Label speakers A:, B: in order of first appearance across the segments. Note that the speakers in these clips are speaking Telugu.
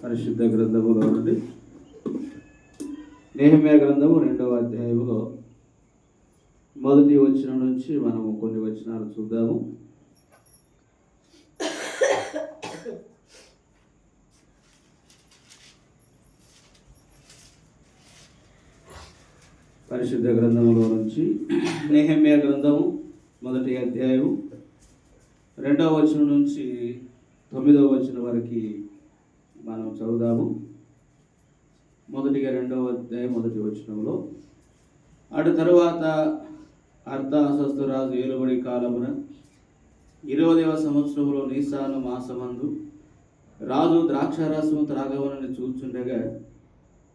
A: పరిశుద్ధ గ్రంథములో నుండి నెహెమ్యా గ్రంథము 2వ అధ్యాయములో మొదటి వచనం నుంచి మనము కొన్ని వచనాలు చూద్దాము. పరిశుద్ధ గ్రంథములో నుంచి నెహెమ్యా గ్రంథము మొదటి అధ్యాయము 2వ వచనం నుంచి 9వ వచనం వరకు మనం చదువుదాము. మొదటిగా 2వ అధ్యాయం మొదటి వచనంలో, అటు తరువాత అర్తాహస్తు రాజు ఏలుబడి కాలమున 20వ సంవత్సరంలో నీసాను మాసమందు రాజు ద్రాక్షారసము త్రాగవలని చూచుండగా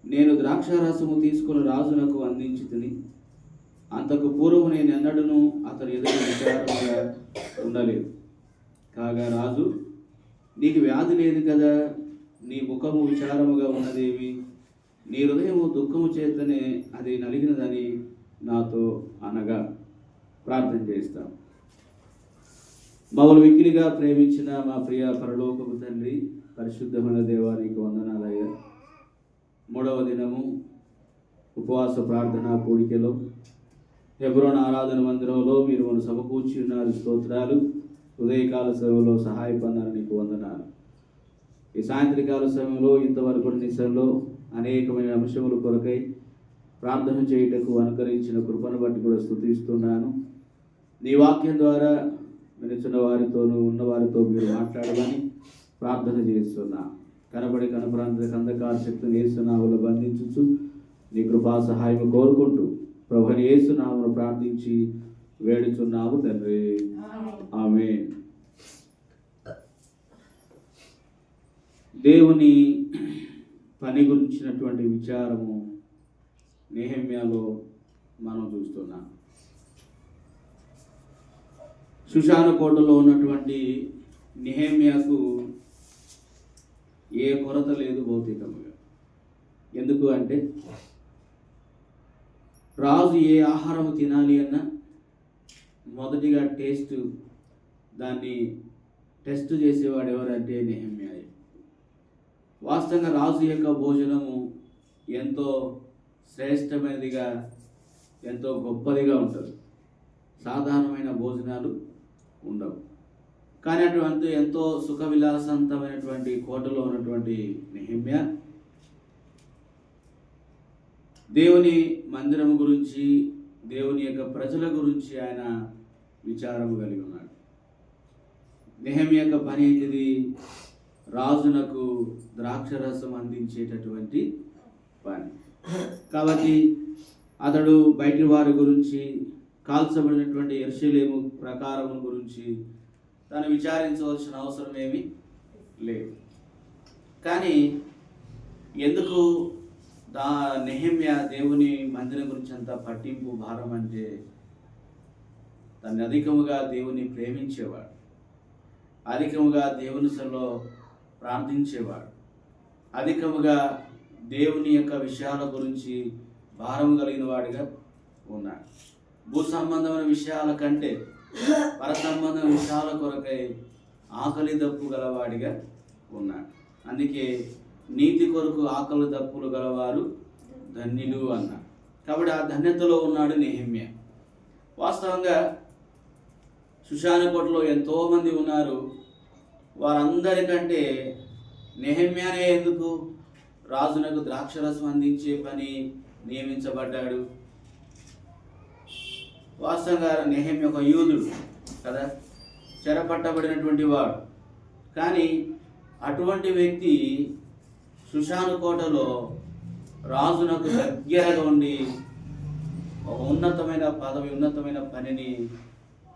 A: నేను ద్రాక్షారసము తీసుకుని రాజునకు అందించి తిని, అంతకు పూర్వము నేను ఎన్నడూను అతని ఎదురు విచారముగా ఉండలేదు. కాగా రాజు, నీకు వ్యాధి లేదు కదా, నీ ముఖము విచారముగా ఉన్నదేమి, నీ హృదయము దుఃఖము చేతనే అది నలిగినదని నాతో అనగా. ప్రార్థన చేస్తాం. మమ్మల్ని మిక్కిలిగా ప్రేమించిన మా ప్రియ పరలోకపు తండ్రి, పరిశుద్ధమైన దేవానికి వందనాలయ్యా. 3వ దినము ఉపవాస ప్రార్థన కూడికలో హెబ్రోన్ ఆరాధన మందిరంలో మీరు మనం సమకూర్చి ఉన్నారు. స్తోత్రాలు. ఉదయకాల సమయంలో సహాయపడినారు, నీకు వందనాలు. ఈ సాయంత్రకాల సమయంలో ఇంతవరకు నిశలో అనేకమైన అంశముల కొరకై ప్రార్థన చేయుటకు అనుకరించిన కృపను బట్టి కూడా స్తుతిస్తున్నాను. నీ వాక్యం ద్వారా వినిచిన వారితోనూ ఉన్నవారితో మీరు మాట్లాడమని ప్రార్థన చేస్తున్నా. కనపరాంత అంధకార శక్తిని యేసునామములో బంధించుచు నీ కృపా సహాయం కోరుకుంటూ ప్రభుని యేసునామములో ప్రార్థించి వేడుచున్నాము తండ్రి, ఆమేన్. దేవుని పని గురించినటువంటి విచారము నెహెమ్యాలో మనం చూస్తున్నాం. షుషాను కోటలో ఉన్నటువంటి నెహెమ్యాకు ఏ కొరత లేదు భౌతికముగా. ఎందుకు అంటే రాజు ఏ ఆహారం తినాలి అన్నా మొదటిగా దాన్ని టెస్ట్ చేసేవాడు ఎవరంటే నెహెమ్యా. వాస్తవంగా రాజు యొక్క భోజనము ఎంతో శ్రేష్టమైనదిగా, ఎంతో గొప్పదిగా ఉంటుంది. సాధారణమైన భోజనాలు ఉండవు. కానీ అటువంటి ఎంతో సుఖ విలాసవంతమైనటువంటి కోటలో ఉన్నటువంటి నెహెమ్యా దేవుని మందిరం గురించి, దేవుని యొక్క ప్రజల గురించి ఆయన విచారము కలిగి ఉన్నాడు. నెహెమ్యా యొక్క పని ఏంటిది? రాజునకు ద్రాక్షరసం అందించేటటువంటి పని. కాబట్టి అతడు బయటి వారి గురించి, కాల్చబడినటువంటి యెరూషలేము ప్రకారం గురించి తను విచారించవలసిన అవసరం ఏమీ లేదు. కానీ ఎందుకు నెహెమ్యా దేవుని మందిరం గురించి అంత పట్టింపు, భారం అంటే తను అధికముగా దేవుని ప్రేమించేవాడు, అధికముగా దేవుని సన్నిధిలో ప్రార్థించేవాడు, అధికముగా దేవుని యొక్క విషయాల గురించి భారం కలిగిన వాడిగా ఉన్నాడు. భూ సంబంధమైన విషయాల కంటే పర సంబంధమైన విషయాల కొరకై ఆకలి దప్పు గలవాడిగా ఉన్నాడు. అందుకే నీతి కొరకు ఆకలి దప్పులు గలవారు ధన్యులు అన్నాడు. కాబట్టి ఆ ధన్యతలో ఉన్నాడు నెహెమ్యా. వాస్తవంగా షుషాను కోటలో ఎంతోమంది ఉన్నారు. వారందరికంటే నెహెమ్యానే ఎందుకు రాజునకు ద్రాక్షరసం అందించే పని నియమించబడ్డాడు? వాస్తవంగా నెహెమ్యా ఒక యూదుడు కదా, చెరపట్టబడినటువంటి వాడు. కానీ అటువంటి వ్యక్తి షుషాను కోటలో రాజునకు దగ్గరగా ఉండి ఒక ఉన్నతమైన పదవి, ఉన్నతమైన పనిని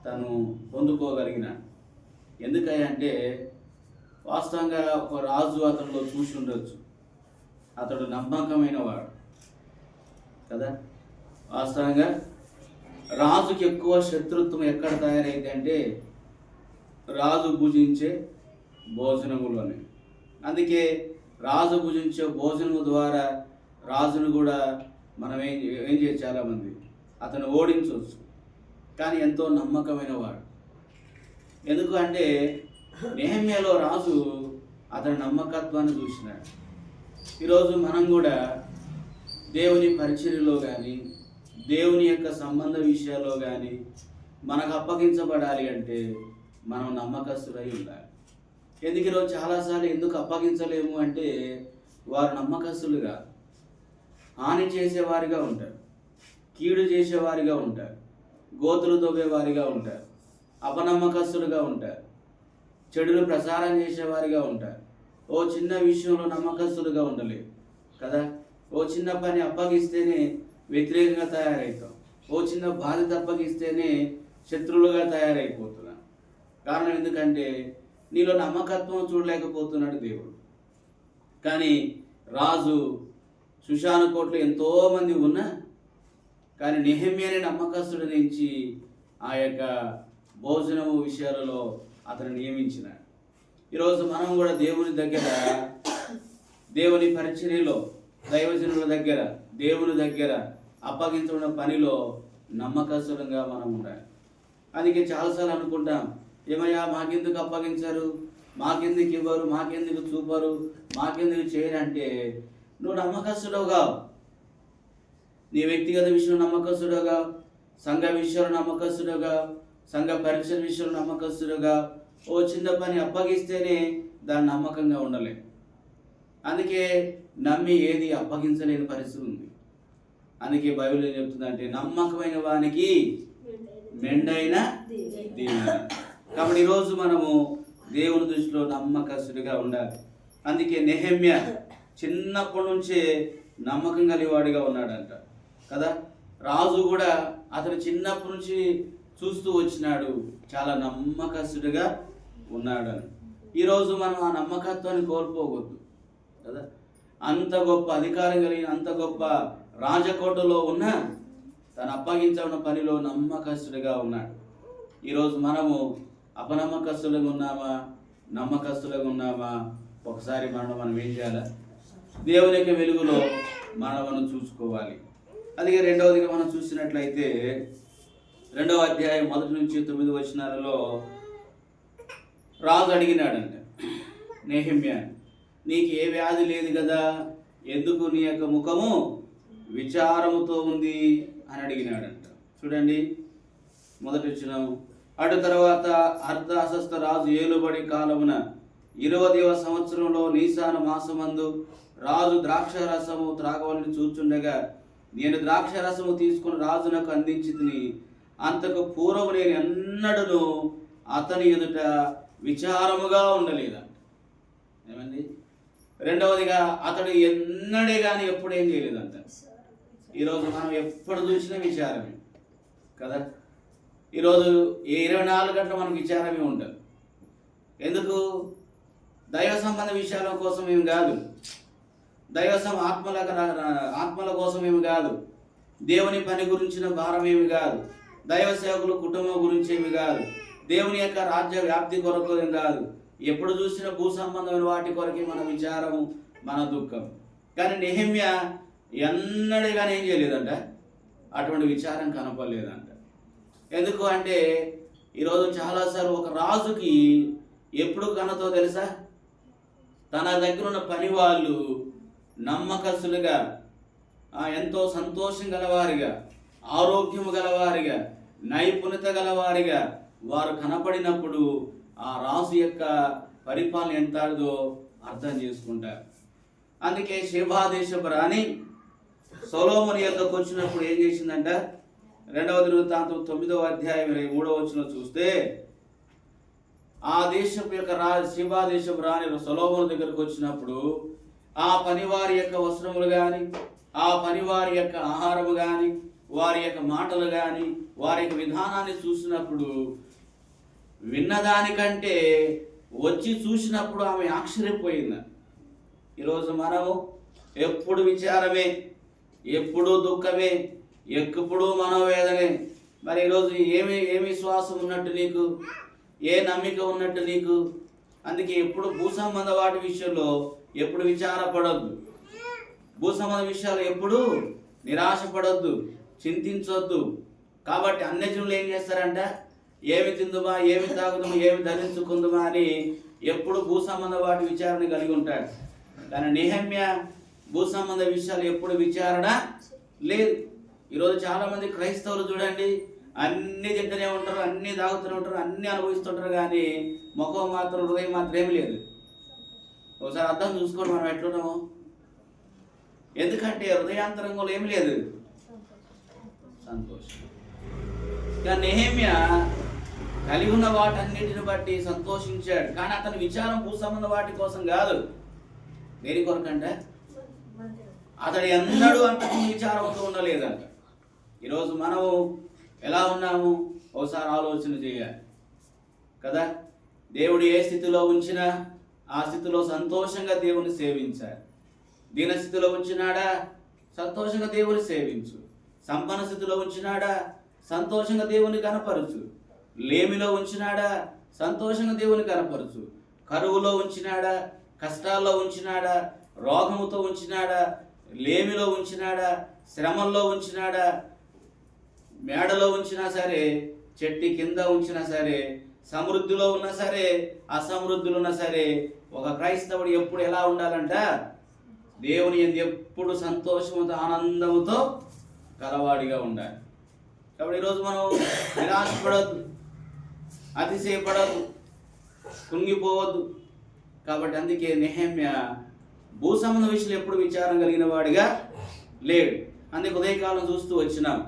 A: తను పొందుకోగలిగినాడు. ఎందుకంటే వాస్తవంగా ఒక రాజు అతనిలో చూసి ఉండొచ్చు, అతడు నమ్మకమైన వాడు కదా. వాస్తవంగా రాజుకి ఎక్కువ శత్రుత్వం ఎక్కడ తయారైంది అంటే రాజు భుజించే భోజనములోనే. అందుకే రాజు భుజించే భోజనము ద్వారా రాజును కూడా మనం ఏం చేయాలి, చాలామంది అతను ఓడించవచ్చు. కానీ ఎంతో నమ్మకమైన వాడు. ఎందుకు అంటే నెహెమ్యాలో రాజు అతని నమ్మకత్వాన్ని చూసినాడు. ఈరోజు మనం కూడా దేవుని పరిచర్యలో కానీ దేవుని యొక్క సంబంధ విషయాల్లో కానీ మనకు అప్పగించబడాలి అంటే మనం నమ్మకస్తులై ఉండాలి. ఎందుకు ఈరోజు చాలాసార్లు ఎందుకు అప్పగించలేము అంటే వారు నమ్మకస్తులుగా హాని చేసేవారిగా ఉంటారు, కీడు చేసేవారిగా ఉంటారు, గోతులు తవ్వేవారిగా ఉంటారు, అపనమ్మకస్తులుగా ఉంటారు, చెడును ప్రసారం చేసేవారిగా ఉంటారు. ఓ చిన్న విషయంలో నమ్మకస్తులుగా ఉండలేదు కదా. ఓ చిన్న పని అప్పగిస్తేనే వ్యతిరేకంగా తయారవుతాం, ఓ చిన్న బాధ్యత అప్పగిస్తేనే శత్రువులుగా తయారైపోతున్నాం. కారణం ఎందుకంటే నీలో నమ్మకత్వం చూడలేకపోతున్నాడు దేవుడు. కానీ రాజు షూషాను కోటలో ఎంతోమంది ఉన్నా కానీ నెహెమ్యాని నమ్మకస్తుడి నుంచి ఆ యొక్క భోజనము విషయాలలో అతను నియమించినాడు. ఈరోజు మనం కూడా దేవుని దగ్గర, దేవుని పరిచర్యలో, దైవజనుల దగ్గర, దేవుని దగ్గర అప్పగించుకున్న పనిలో నమ్మకస్తులంగా మనం ఉండాలి. అందుకే చాలాసార్లు అనుకుంటాం, ఏమయ్యా మాకెందుకు అప్పగించారు, మాకెందుకు ఇవ్వరు, మాకెందుకు చూపరు, మాకెందుకు చేయరంటే నువ్వు నమ్మకస్తుడుగా, నీ వ్యక్తిగత విషయంలో నమ్మకస్తుడుగా, సంఘ విషయంలో నమ్మకస్తుడుగా, సంఘ పరిచయ విషయంలో నమ్మకస్తుడుగా. ఓ చిన్న పని అప్పగిస్తేనే దాన్ని నమ్మకంగా ఉండలేం. అందుకే నమ్మి ఏది అప్పగించలేని పరిస్థితి ఉంది. అందుకే బైబిల్ ఏం చెప్తుందంటే నమ్మకమైన వానికి మెండైన దీవెన. కాబట్టి ఈరోజు మనము దేవుని దృష్టిలో నమ్మకస్తుడిగా ఉండాలి. అందుకే నెహెమ్యా చిన్నప్పటి నుంచే నమ్మకం కలిగివాడిగా ఉన్నాడంట కదా. రాజు కూడా అతను చిన్నప్పటి నుంచి చూస్తూ వచ్చినాడు, చాలా నమ్మకస్తుడిగా ఉన్నాడని. ఈరోజు మనం ఆ నమ్మకత్వాన్ని కోల్పోకూడదు కదా. అంత గొప్ప అధికారం కలిగిన, అంత గొప్ప రాజకోటలో ఉన్న తను అప్పగించిన పనిలో నమ్మకస్తుడిగా ఉన్నాడు. ఈరోజు మనము అపనమ్మకస్తులుగా ఉన్నామా, నమ్మకస్తులుగా ఉన్నామా? ఒకసారి మనం ఏం చేయాలి? దేవుని యొక్క వెలుగులో మనం చూసుకోవాలి. అందుకే రెండవదిగా మనం చూసినట్లయితే 2వ అధ్యాయం 1 నుంచి 9 వచనాలలో రాజు అడిగినాడంట నెహెమ్యా, నీకు ఏ వ్యాధి లేదు కదా, ఎందుకు నీ యొక్క ముఖము విచారముతో ఉంది అని అడిగినాడంట. చూడండి, మొదటి వచనం, అటు తర్వాత అర్ధహస్త రాజు ఏలుబడి కాలమున 20వ సంవత్సరంలో నీసాను మాసమందు రాజు ద్రాక్షరసము త్రాగవలని చూచుండగా నేను ద్రాక్షరసము తీసుకుని రాజునకు అందించితిని. అంతకు పూర్వం నేను ఎన్నడూ అతని ఎదుట విచారముగా ఉండలేదంట. ఏమండి? రెండవదిగా అతడు ఎన్నడే కానీ ఎప్పుడు ఏం చేయలేదంట. ఈరోజు మనం ఎప్పుడు చూసినా విచారమే కదా. ఈరోజు 24 గంటలు మనకు విచారమే ఉంటుంది. ఎందుకు? దైవ సంబంధ విషయాల కోసం ఏమి కాదు, ఆత్మల కోసం ఏమి కాదు, దేవుని పని గురించిన భారం ఏమి కాదు, దైవ సేవకులు కుటుంబం గురించి ఏమి కాదు, దేవుని యొక్క రాజ్య వ్యాప్తి కొరకు ఏం కాదు. ఎప్పుడు చూసినా భూ సంబంధమైన వాటి కొరకే మన విచారము, మన దుఃఖం. కానీ నెహెమ్యా ఎన్నడూ కానీ ఏం చేయలేదంట, అటువంటి విచారం కనపడలేదంట. ఎందుకు అంటే ఈరోజు చాలాసార్లు ఒక రాజుకి ఎప్పుడు కనతో తెలుసా? తన దగ్గర ఉన్న పని వాళ్ళు నమ్మకస్తులుగా, ఎంతో సంతోషం గలవారిగా, ఆరోగ్యము గలవారిగా, నైపుణ్యత గలవారిగా వారు కనపడినప్పుడు ఆ రాజు యొక్క పరిపాలన ఎంతదో అర్థం చేసుకుంటారు. అందుకే షేబా దేశపు రాణి సొలొమోను యొద్దకు వచ్చినప్పుడు ఏం చేసిందంట? 2వ దినవృత్తాంతం 9వ అధ్యాయం 23వ వచనం చూస్తే, ఆ దేశపు యొక్క షేబా దేశపు రాణి సొలొమోను దగ్గరకు వచ్చినప్పుడు ఆ పనివారి యొక్క వస్త్రములు కానీ, ఆ పనివారి యొక్క ఆహారము కానీ, వారి యొక్క మాటలు కానీ, వారి యొక్క విధానాన్ని చూసినప్పుడు విన్నదానికంటే వచ్చి చూసినప్పుడు ఆమె ఆశ్చర్యపోయింది. ఈరోజు మనము ఎప్పుడు విచారమే, ఎప్పుడు దుఃఖమే, ఎప్పుడు మనోవేదనే. మరి ఈరోజు ఏమి విశ్వాసం ఉన్నట్టు నీకు, ఏ నమ్మిక ఉన్నట్టు నీకు? అందుకే ఎప్పుడు భూ సంబంధ వాటి విషయంలో ఎప్పుడు విచారపడొద్దు, భూ సంబంధ విషయాలు ఎప్పుడు నిరాశపడొద్దు, చింతించొద్దు. కాబట్టి అన్యజనులు ఏం చేస్తారంట? ఏమి తిందుమా, ఏమి తాగుదామా, ఏమి ధరించుకుందుమా అని ఎప్పుడు భూ సంబంధ వాటి విచారణ కలిగి ఉంటాడు. కానీ నెహెమ్యా భూ సంబంధ విషయాలు ఎప్పుడు విచారణ లేదు. ఈరోజు చాలామంది క్రైస్తవులు చూడండి, అన్నీ తింటూనే ఉంటారు, అన్నీ తాగుతూనే ఉంటారు, అన్నీ అనుభవిస్తుంటారు, కానీ ముఖం మాత్రం హృదయం మాత్రం ఏమి లేదు. ఒకసారి అర్థం చూసుకోండి మనం ఎట్లున్నాము. ఎందుకంటే హృదయాంతరంగంలో ఏమి లేదు, సంతోషం. కానీ నెహెమ్యా కలిగి ఉన్న వాటన్నిటిని బట్టి సంతోషించాడు. కానీ అతని విచారం భూ సంబంధ వాటి కోసం కాదు. దేని కొరకంటే అతడు ఎన్నడూ అంతకు విచారంతో ఉండలేదంట. ఈరోజు మనము ఎలా ఉన్నాము ఒకసారి ఆలోచన చేయాలి కదా. దేవుడు ఏ స్థితిలో ఉంచినా ఆ స్థితిలో సంతోషంగా దేవుని సేవించాలి. దీనస్థితిలో ఉంచినాడా, సంతోషంగా దేవుని సేవించు. సంపన్న స్థితిలో ఉంచినాడా, సంతోషంగా దేవుని కనపరచు. లేమిలో ఉంచినాడా, సంతోషంగా దేవుని కనపరచు. కరువులో ఉంచినాడా, కష్టాల్లో ఉంచినాడా, రోగముతో ఉంచినాడా, లేమిలో ఉంచినాడా, శ్రమల్లో ఉంచినాడా, మేడలో ఉంచినా సరే, చెట్టు కింద ఉంచినా సరే, సమృద్ధిలో ఉన్నా సరే, అసమృద్ధిలో ఉన్నా సరే, ఒక క్రైస్తవుడు ఎప్పుడు ఎలా ఉండాలంట, దేవుని ఎప్పుడు సంతోషంతో ఆనందంతో కలవాడిగా ఉండాలి. కాబట్టి ఈరోజు మనం నిరాశపడద్దు, అతిశయపడద్దు, కుంగిపోవద్దు. కాబట్టి అందుకే నెహెమ్యా భూ సంబంధ విషయంలో ఎప్పుడు విచారం కలిగిన వాడిగా లేడు. అందుకే ఉదయకాలం చూస్తూ వచ్చినాం.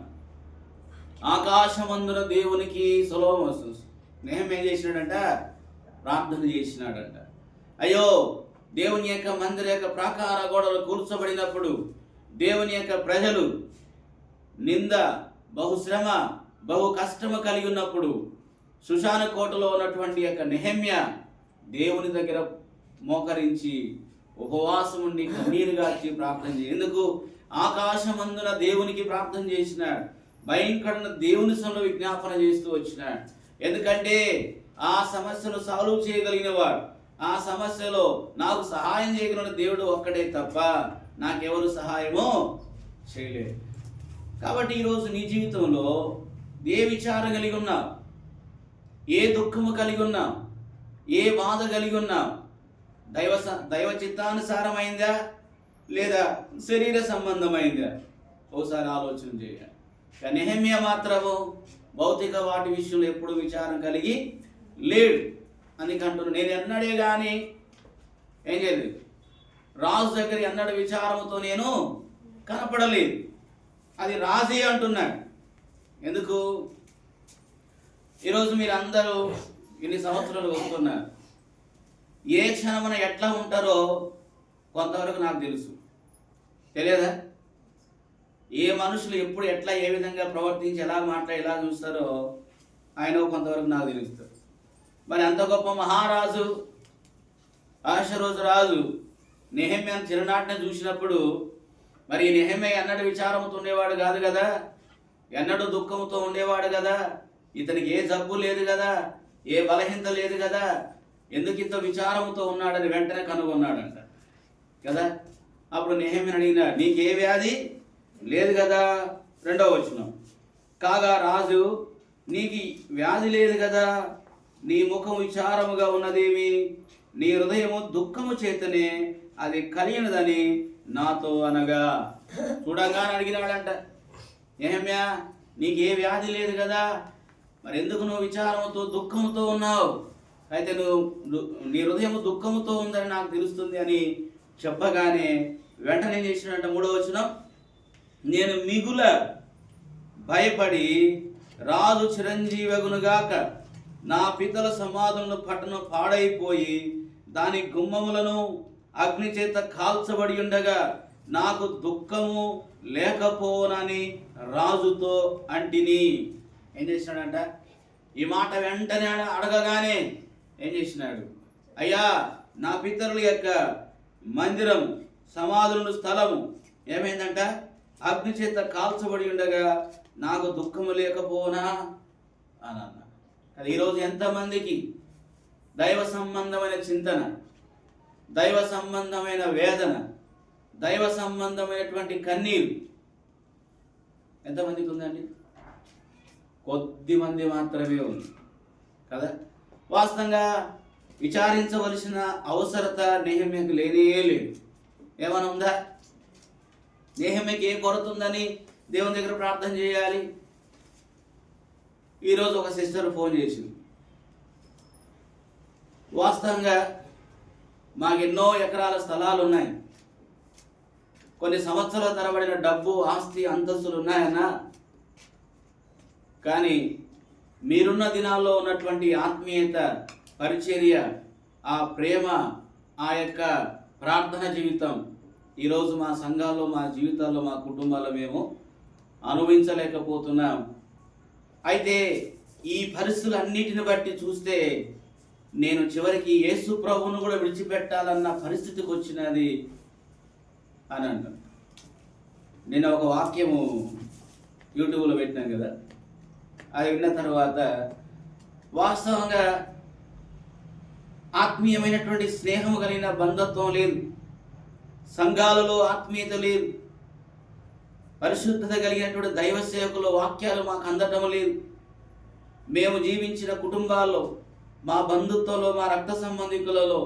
A: ఆకాశమందున దేవునికి సొలొమోను నెహెమ్యా ఏం చేసినాడంట, ప్రార్థన చేసినాడంట. అయ్యో, దేవుని యొక్క మందిర యొక్క ప్రాకార గోడలు కూర్చోబడినప్పుడు, దేవుని యొక్క ప్రజలు నింద, బహుశ్రమ, బహు కష్టము కలిగి ఉన్నప్పుడు, సుషాన కోటలో ఉన్నటువంటి యొక్క నెహెమ్యా దేవుని దగ్గర మోకరించి ఉపవాసం ఉండి కన్నీరుగార్చి ప్రార్థన చేసి, ఎందుకు ఆకాశమందున దేవునికి ప్రార్థన చేసినాడు. భయంకరమైన దేవుని సన్నిధిలో విజ్ఞాపన చేస్తూ వచ్చినాడు. ఎందుకంటే ఆ సమస్యను సాల్వ్ చేయగలిగిన వాడు, ఆ సమస్యలో నాకు సహాయం చేయగలిగిన దేవుడు ఒక్కడే తప్ప నాకెవరు సహాయమో చేయలేదు. కాబట్టి ఈరోజు నీ జీవితంలో ఏ విచారం కలిగి ఉన్నావు, ఏ దుఃఖము కలిగి ఉన్నావు, ఏ బాధ కలిగి ఉన్నావు, దైవ చిత్తానుసారమైందా లేదా శరీర సంబంధమైందా ఒకసారి ఆలోచన చేయాలి. కానీ నెహెమ్యా మాత్రము భౌతిక వాటి విషయంలో ఎప్పుడు విచారం కలిగి లేడు. అందుకంటున్నాను, నేను ఎన్నడే కానీ ఏం చేయలేదు, రాజు దగ్గర ఎన్నడ విచారముతో నేను కనపడలేదు. అది రాజే అంటున్నాడు. ఎందుకు? ఈరోజు మీరు అందరూ ఇన్ని సంవత్సరాలు వస్తున్నారు, ఏ క్షణమున ఎట్లా ఉంటారో కొంతవరకు నాకు తెలుసు. తెలియదా? ఏ మనుషులు ఎప్పుడు ఎట్లా ఏ విధంగా ప్రవర్తించి ఎలా మాట్లాడి ఎలా చూస్తారో ఆయన కొంతవరకు నాకు తెలుస్తుంది. మరి అంత గొప్ప మహారాజు అహష్వేరోషు రాజు నెహెమ్యాను చిన్ననాటిని చూసినప్పుడు, మరి నెహెమ్యా ఎన్నడూ విచారంతో ఉండేవాడు కాదు కదా, ఎన్నడూ దుఃఖంతో ఉండేవాడు కదా, ఇతనికి ఏ జబ్బు లేదు కదా, ఏ బలహీనత లేదు కదా, ఎందుకు ఇంత విచారంతో ఉన్నాడని వెంటనే కనుగొన్నాడంట కదా. అప్పుడు నెహెమ్యాను అడిగినాడు, నీకు ఏ వ్యాధి లేదు కదా. 2వ వచనం, కాగా రాజు, నీకు వ్యాధి లేదు కదా, నీ ముఖం విచారముగా ఉన్నదేమి, నీ హృదయము దుఃఖము చేతనే అది కలిగినదని నాతో అనగా. చూడంగానే అడిగినాడంట, నెహెమ్యా నీకు ఏ వ్యాధి లేదు కదా, మరి ఎందుకు నువ్వు విచారంతో దుఃఖంతో ఉన్నావు? అయితే నీ హృదయం దుఃఖంతో ఉందని నాకు తెలుస్తుంది అని చెప్పగానే వెంటనే ఏం చేసినట్ట 3వ వచనం, నేను మిగుల భయపడి రాజు చిరంజీవగునుగాక, నా పితల సమాధులను పట్టణం పాడైపోయి దాని గుమ్మములను అగ్ని చేత కాల్చబడి ఉండగా నాకు దుఃఖము లేకపోనని రాజుతో అంటిని. ఏం చేసినాడంట? ఈ మాట వెంటనే అడగగానే ఏం చేసినాడు? అయ్యా, నా పితరుల యొక్క మందిరం, సమాధులను, స్థలము ఏమైందంట? అగ్ని చేత కాల్చబడి ఉండగా నాకు దుఃఖము లేకపోనా అని అన్నా. అది ఈరోజు ఎంతమందికి దైవ సంబంధమైన చింతన, దైవ సంబంధమైన వేదన, దైవ సంబంధమైనటువంటి కన్నీరు ఎంతమందికి ఉందండి? కొద్ది మంది మాత్రమే ఉంది కదా. వాస్తవంగా విచారించవలసిన అవసరత నెహెమ్యాకు లేనే లేదు. ఏమైనా ఉందా? నెహెమ్యాకి ఏ కొరత ఉందని దేవుని దగ్గర ప్రార్థన చేయాలి? ఈరోజు ఒక సిస్టర్ ఫోన్ చేసింది. వాస్తవంగా మాకు ఎన్నో ఎకరాల స్థలాలు ఉన్నాయి, కొన్ని సంవత్సరాల తరబడిన డబ్బు, ఆస్తి, అంతస్తులు ఉన్నాయన్నా, కానీ మీరున్న దినాల్లో ఉన్నటువంటి ఆత్మీయత, పరిచర్య, ఆ ప్రేమ, ఆ యొక్క ప్రార్థన జీవితం ఈరోజు మా సంఘాల్లో, మా జీవితాల్లో, మా కుటుంబాల్లో మేము అనుభవించలేకపోతున్నాం. అయితే ఈ పరిస్థితులన్నిటిని బట్టి చూస్తే నేను చివరికి యేసు ప్రభువును కూడా విడిచిపెట్టాలన్న పరిస్థితికి వచ్చినది అని అంటాను. నేను ఒక వాక్యము యూట్యూబ్లో పెట్టినాను కదా, అది విన్న తర్వాత వాస్తవంగా ఆత్మీయమైనటువంటి స్నేహం కలిగిన బంధత్వం లేదు, సంఘాలలో ఆత్మీయత లేదు, పరిశుద్ధత కలిగినటువంటి దైవ సేవకుల వాక్యాలు మాకు అందటం లేదు. మేము జీవించిన కుటుంబాల్లో, మా బంధుత్వంలో, మా రక్త సంబంధికులలో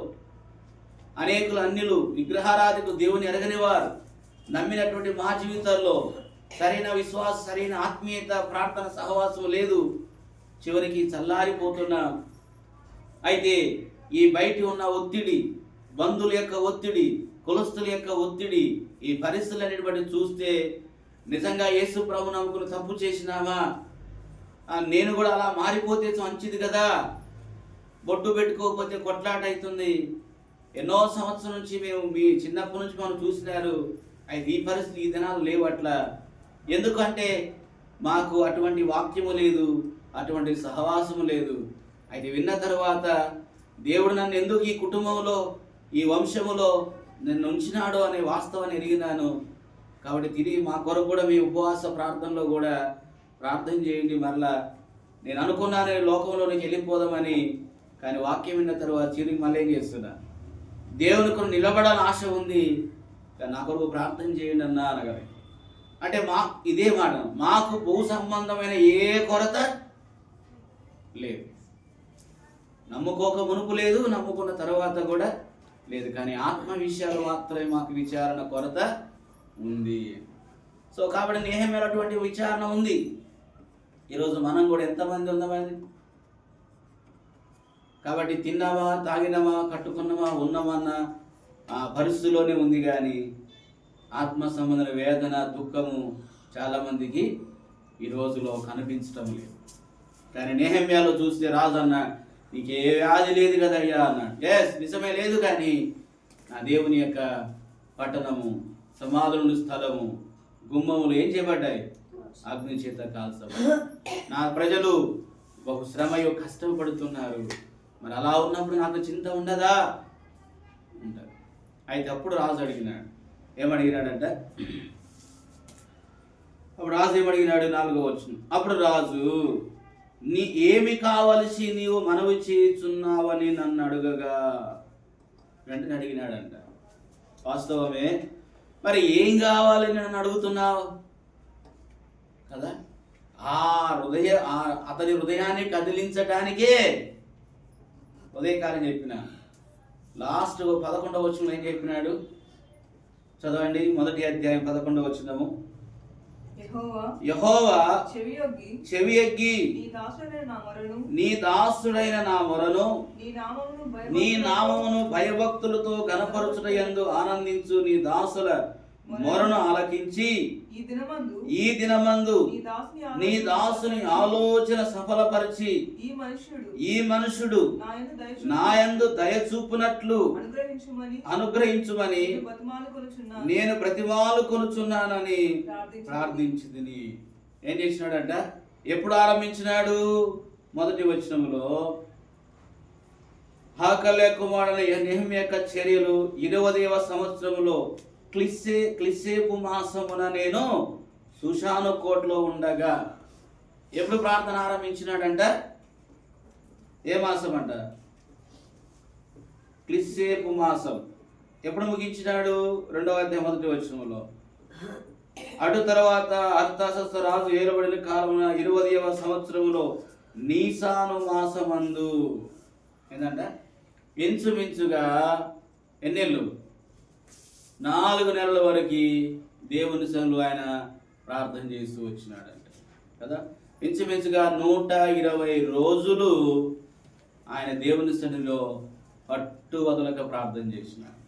A: అనేకులు అన్యులు, విగ్రహారాధికులు, దేవుని ఎరగని వారు నమ్మినటువంటి మా జీవితాల్లో సరైన విశ్వాసం, సరైన ఆత్మీయత, ప్రార్థన సహవాసం లేదు. చివరికి చల్లారిపోతున్నాం. అయితే ఈ బయట ఉన్న ఒత్తిడి, బంధువుల యొక్క ఒత్తిడి, కులస్తుల యొక్క ఒత్తిడి, ఈ పరిస్థితులన్నిటి బట్టి చూస్తే నిజంగా యేసు ప్రభు నమ్ముకుని తప్పు చేసినామా? నేను కూడా అలా మారిపోతే మంచిది కదా, బొట్టు పెట్టుకోకపోతే కొట్లాట అవుతుంది. ఎన్నో సంవత్సరం నుంచి మేము మీ చిన్నప్పటి నుంచి మనం చూసినారు. అయితే ఈ పరిస్థితి ఈ దినాలు లేవు అట్లా. ఎందుకంటే మాకు అటువంటి వాక్యము లేదు, అటువంటి సహవాసము లేదు. అయితే విన్న తర్వాత దేవుడు నన్ను ఎందుకు ఈ కుటుంబంలో, ఈ వంశములో నన్ను ఉంచినాడు అనే వాస్తవాన్ని ఎరిగినాను. కాబట్టి తిరిగి మా కొరకు కూడా మీ ఉపవాస ప్రార్థనలో కూడా ప్రార్థన చేయండి. మరలా నేను అనుకున్నాను లోకంలోనికి వెళ్ళిపోదామని, కానీ వాక్యం విన్న తర్వాత తిరిగి మళ్ళీ ఏం చేస్తున్నా, దేవుని కొరకు నిలబడాలని ఆశ ఉంది, కానీ నా కొరకు ప్రార్థన చేయండి అన్నా అనగానే. అంటే ఇదే మాట, మాకు భూ సంబంధమైన ఏ కొరత లేదు, నమ్ముకోక మునుపు లేదు, నమ్ముకున్న తర్వాత కూడా లేదు, కానీ ఆత్మ విషయాలు మాత్రమే మాకు విచారణ కొరత ఉంది. సో కాబట్టి నెహెమ్యాలో అటువంటి విచారణ ఉంది. ఈరోజు మనం కూడా ఎంతమంది ఉన్నామని? కాబట్టి తిన్నామా, తాగినామా, కట్టుకున్నామా, ఉన్నామన్న ఆ పరిస్థితిలోనే ఉంది, కానీ ఆత్మ సంబంధమైన వేదన, దుఃఖము చాలామందికి ఈ రోజులో కనిపించటం లేదు. కానీ నెహెమ్యాలో చూస్తే రాజు అన్న, నీకు ఏ వ్యాధి లేదు కదయ్యా అన్నాడు. ఎస్, నిజమే లేదు, కానీ నా దేవుని యొక్క పట్టణము, సమాధుల స్థలము, గుమ్మములు ఏం చేయబడ్డాయి? అగ్ని చేత కాల్చబడ్డాయి. నా ప్రజలు బహు శ్రమయో కష్టపడుతున్నారు. మరి అలా ఉన్నప్పుడు నాకు చింత ఉండదా? ఉంటారు. అయితే అప్పుడు రాజు అడిగినాడు, ఏమడిగినాడంట? అప్పుడు రాజు ఏమడిగినాడు? 4వ వచనం. అప్పుడు రాజు, నీ ఏమి కావలసి నీవు మనవి చేయుచున్నావని నన్ను అడుగగా, వెంటనే అడిగినాడంట. వాస్తవమే, మరి ఏం కావాలని నన్ను అడుగుతున్నావు కదా? అతని హృదయాన్ని కదిలించటానికే ఉదయకాలం చెప్పిన. లాస్ట్ 11వ వచనంలో ఏం చెప్పినాడు? చదవండి, 1వ అధ్యాయం 11వ వచనము. యెహోవా చెవియొగ్గి నీ దాసుడైన నా మొరను, నీ నామమును భయభక్తులతో గణపరచుటయందు ఆనందించు నీ దాసుల మొరను ఆలకించి ఈ దినమందు నీ దాసుని ఆలోచన సఫలపరిచి ఈ మనుషుడు నాయందు దయ చూపునట్లు అనుగ్రహించుమని నేను బ్రతిమాలు కొనుచున్నానని ప్రార్థించింది. ఏం చేసినాడంట? ఎప్పుడు ఆరంభించినాడు? 1వ వచనములో హాకల్య కుమారుడైన నెహెమ్యా యొక్క చర్యలు 20వ సంవత్సరములో క్లిస్సేపు మాసమున నేను సుషాను కోటలో ఉండగా. ఎప్పుడు ప్రార్థన ఆరంభించినాడంట? ఏ మాసం అంట? క్లిస్సేపు మాసం. ఎప్పుడు ముగించినాడు? 2వ అధ్యాయం 1వ వచనములో. అటు తర్వాత అర్తాసస్త రాజు ఏలబడిన కాలమున 20వ సంవత్సరములో నీసాను మాసమందు. ఏంటంట? ఇంచుమించుగా ఎన్నెళ్ళు 4 నెలల వరకు దేవుని సన్నిధిలో ఆయన ప్రార్థన చేస్తూ వచ్చినాడంట కదా. ఇంచుమించుగా 120 రోజులు ఆయన దేవుని సన్నిధిలో పట్టు వదలక ప్రార్థన చేసినాడు.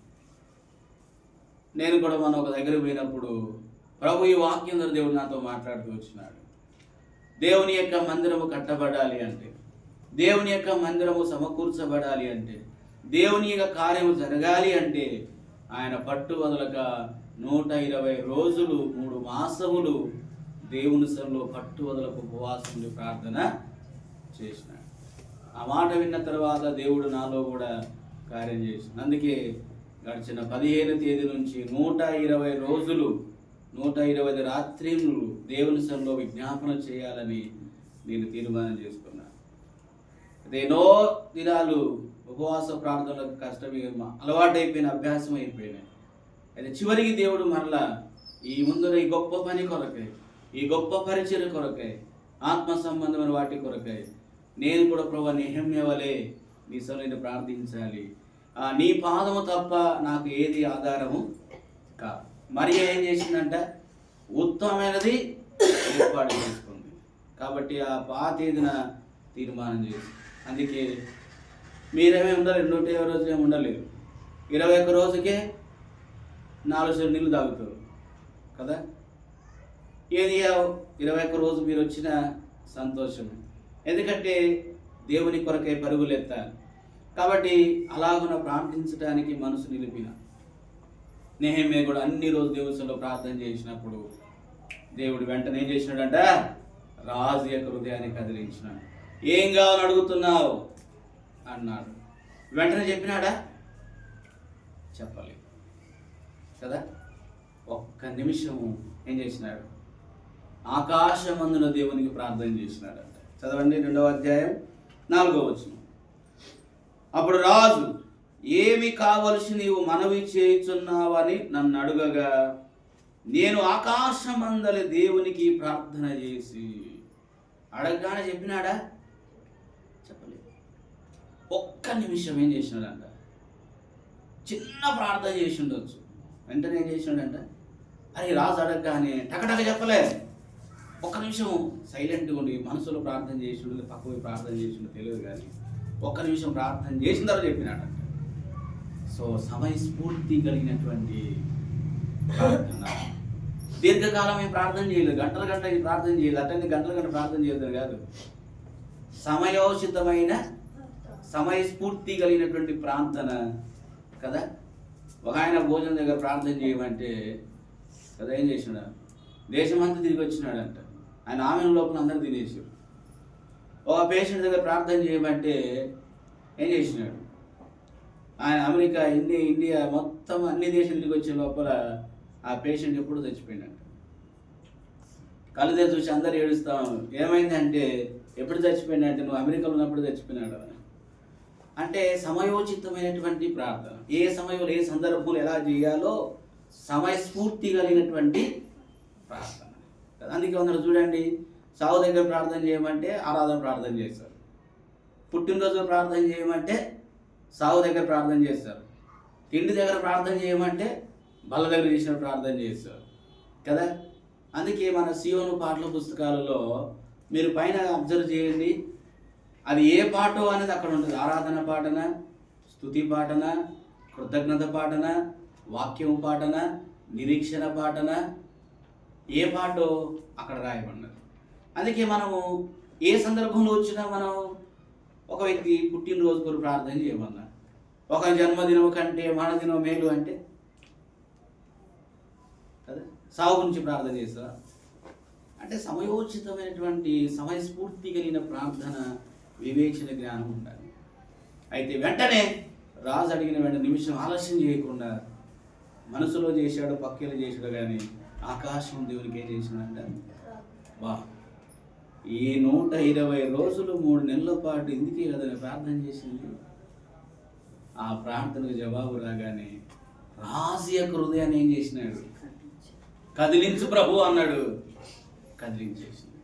A: నేను కూడా మనం ఒక దగ్గర పోయినప్పుడు ప్రభు ఈ వాక్యం ద్వారా దేవుడు నాతో మాట్లాడుతూ వచ్చినాడు. దేవుని యొక్క మందిరము కట్టబడాలి అంటే, దేవుని యొక్క మందిరము సమకూర్చబడాలి అంటే, దేవుని యొక్క కార్యము జరగాలి అంటే ఆయన పట్టు వదలక 120 రోజులు 3 మాసములు దేవుని సన్నిధిలో పట్టు వదలకు ఉపవాసం ప్రార్థన చేసినాడు. ఆ మాట విన్న తర్వాత దేవుడు నాలో కూడా కార్యం చేసినాడు. అందుకే గడిచిన 15వ తేదీ నుంచి 120 రోజులు 120 రాత్రిళ్ళు దేవుని సన్నిధిలో విజ్ఞాపన చేయాలని నేను తీర్మానం చేసుకున్నాను. ఎన్నో దినాలు ఉపవాస ప్రార్థనలకు కష్టమే అలవాటైపోయిన అభ్యాసం అయిపోయినాయి. అయితే చివరికి దేవుడు మరలా ఈ ముందర ఈ గొప్ప పని కొరకై, ఈ గొప్ప పరిచర్య కొరకై, ఆత్మ సంబంధమైన వాటి కొరకై నేను కూడా ప్రభు నెహెమ్యా వలె నీ సన్నిధిని ప్రార్థించాలి. నీ పాదము తప్ప నాకు ఏది ఆధారము కాదు. మరి ఏం చేసిందంట? ఉత్తమమైనది ఏర్పాటు చేసుకుంది. కాబట్టి ఆ తేదీన తీర్మానం చేసి, అందుకే మీరేమీ ఉండలేరు, 120 రోజులు ఏమి ఉండలేరు. 21 రోజుకే 4 చెంబులు నీళ్ళు తాగుతారు కదా. ఏది 21 రోజు మీరు వచ్చిన సంతోషం, ఎందుకంటే దేవుని కొరకై పరుగులెత్తాలి. కాబట్టి అలాగున ప్రార్థించడానికి మనసు నిలిపిన నెహెమ్యా కూడా అన్ని రోజు దేవునిలో ప్రార్థన చేసినప్పుడు దేవుడు వెంటనే ఏం చేసినాడంట? రాజు యొక్క హృదయాన్ని కదిలించినాడు. ఏం కావాలని అడుగుతున్నావు అన్నాడు. వెంటనే చెప్పినాడా? చెప్పలేదు కదా. ఒక్క నిమిషము ఏం చేసినాడు? ఆకాశమందున దేవునికి ప్రార్థన చేసినాడంట. చదవండి 2వ అధ్యాయం 4వ వచనం. అప్పుడు రాజు, ఏమి కావలసి నీవు మనవి చేయుచున్నావని నన్ను అడుగగా, నేను ఆకాశమందలి దేవునికి ప్రార్థన చేసి. అడగగానే చెప్పినాడా? చెప్పలేదు. ఒక్క నిమిషం ఏం చేసినాడంట? చిన్న ప్రార్థన చేసి ఉండొచ్చు. వెంటనే ఏం చేసినాడంట? అరే రాజు అడగగానే టకటక చెప్పలే. ఒక్క నిమిషం సైలెంట్గా ఉండి మనసులో ప్రార్థన చేసి ఉండదు, పక్కకు ప్రార్థన చేసి ఉండదు తెలియదు, కానీ ఒక్క నిమిషం ప్రార్థన చేసిన తర్వాత చెప్పినాడంట. సో సమయస్ఫూర్తి కలిగినటువంటి ప్రార్థన. దీర్ఘకాలం ఏం ప్రార్థన చేయలేదు, గంటల ప్రార్థన చేయలేదు, అట్లనే గంటల ప్రార్థన చేయలేదు కాదు. సమయోచితమైన సమయస్ఫూర్తి కలిగినటువంటి ప్రార్థన కదా. ఒక ఆయన భోజనం దగ్గర ప్రార్థన చేయమంటే కదా ఏం చేసినాడు? దేశమంతా తిరిగి వచ్చినాడంట. ఆయన ఆమె లోపల అందరూ తినేసాడు. ఒక పేషెంట్ దగ్గర ప్రార్థన చేయమంటే ఏం చేసినాడు? ఆయన అమెరికా, ఇండియా మొత్తం అన్ని దేశాలు తిరిగి వచ్చే లోపల ఆ పేషెంట్ ఎప్పుడు చచ్చిపోయినాడు. కళ్ళు తెరిచి చూసి అందరు ఏడుస్తాం. ఏమైందంటే ఎప్పుడు చచ్చిపోయినాడంటే నువ్వు అమెరికాలో ఉన్నప్పుడు చచ్చిపోయినాడు. అంటే సమయోచితమైనటువంటి ప్రార్థన, ఏ సమయంలో ఏ సందర్భంలో ఎలా చేయాలో సమయస్ఫూర్తి కలిగినటువంటి ప్రార్థన. అందుకే అందరూ చూడండి, సావు దగ్గర ప్రార్థన చేయమంటే ఆరాధన ప్రార్థన చేస్తారు, పుట్టినరోజు ప్రార్థన చేయమంటే సావు దగ్గర ప్రార్థన చేస్తారు, ఇంటి దగ్గర ప్రార్థన చేయమంటే బల్ల దగ్గర చేసిన ప్రార్థన చేస్తారు కదా. అందుకే మన సియోను పాటల పుస్తకాలలో మీరు పైన అబ్జర్వ్ చేయండి, అది ఏ పాటో అనేది అక్కడ ఉంటుంది. ఆరాధన పాటన, స్తుతి పాటన, కృతజ్ఞత పాటన, వాక్యం పాటన, నిరీక్షణ పాటన, ఏ పాటో అక్కడ రాయబడినది. అందుకే మనము ఏ సందర్భంలో వచ్చినా మనం ఒక వ్యక్తి పుట్టినరోజు కొరకు ప్రార్థన చేయమన్నా, ఒక జన్మదినం కంటే మరణదినం మేలు అంటే కదా, సాగు గురించి ప్రార్థన చేస్తా అంటే సమయోచితమైనటువంటి సమయస్ఫూర్తి కలిగిన ప్రార్థన, వివేచన జ్ఞానం ఉండాలి. అయితే వెంటనే రాజు అడిగిన వెంటనే నిమిషం ఆలస్యం చేయకుండా మనసులో చేశాడు, పక్కేలో చేశాడు, కానీ ఆకాశం దేవునికి ఏం చేసినాడంట? వా, ఈ 120 రోజులు 3 నెలల పాటు ఎందుకే కదా ప్రార్థన చేసింది. ఆ ప్రార్థనకు జవాబు రాగానే రాజు యొక్క హృదయాన్ని ఏం చేసినాడు? కదిలించు ప్రభు అన్నాడు. కదిలించేసింది.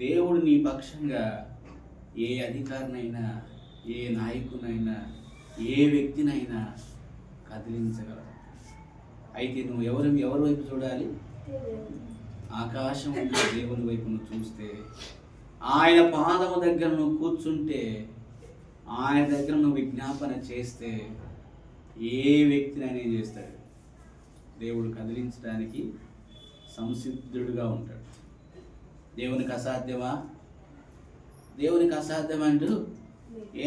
A: దేవుడు నీ పక్షంగా ఏ అధికారినైనా, ఏ నాయకునైనా, ఏ వ్యక్తినైనా కదిలించగలవు. అయితే నువ్వు ఎవరి వైపు చూడాలి? ఆకాశం ఉన్న దేవుని వైపు నువ్వు చూస్తే, ఆయన పాదము దగ్గర నువ్వు కూర్చుంటే, ఆయన దగ్గర నువ్వు విజ్ఞాపన చేస్తే ఏ వ్యక్తినైనా ఏం చేస్తాడు? దేవుడు కదిలించడానికి సంసిద్ధుడుగా ఉంటాడు. దేవునికి అసాధ్యమా? దేవునికి అసాధ్యం అంటూ